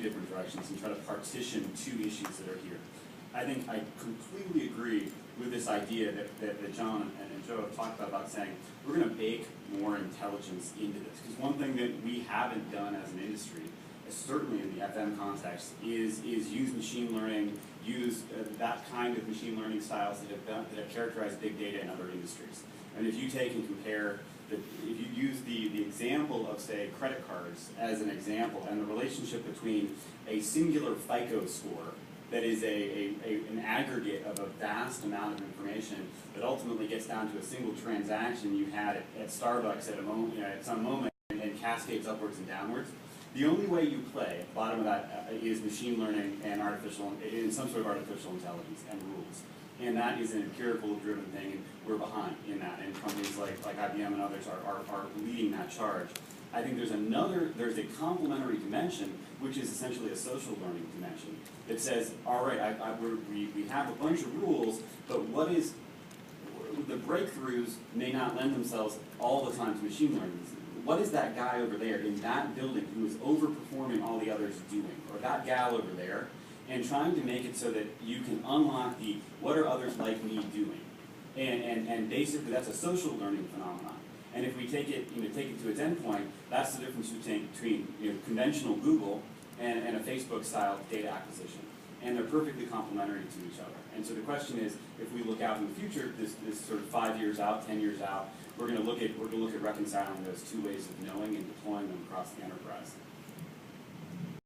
different directions and try to partition two issues that are here. I think I completely agree with this idea that John and Joe have talked about saying we're going to bake more intelligence into this. Because one thing that we haven't done as an industry, certainly in the FM context, is use machine learning, use that kind of machine learning styles that have characterized big data in other industries. And if you take and compare, if you use the example of, say, credit cards as an example, and the relationship between a singular FICO score that is an aggregate of a vast amount of information that ultimately gets down to a single transaction you had at Starbucks at a moment, at some moment, and cascades upwards and downwards. The only way you play at the bottom of that is machine learning and some sort of artificial intelligence and rules. And that is an empirical driven thing, and we're behind in that. And companies like IBM and others are leading that charge. I think there's a complementary dimension, which is essentially a social learning dimension, that says, all right, we have a bunch of rules, but the breakthroughs may not lend themselves all the time to machine learning. What is that guy over there in that building who is overperforming all the others doing, or that gal over there, and trying to make it so that you can unlock the what are others like me doing, and basically that's a social learning phenomenon. And if we take it to its endpoint, that's the difference between conventional Google and a Facebook-style data acquisition, and they're perfectly complementary to each other. And so the question is, if we look out in the future, this sort of 5 years out, 10 years out, we're going to look at reconciling those two ways of knowing and deploying them across the enterprise.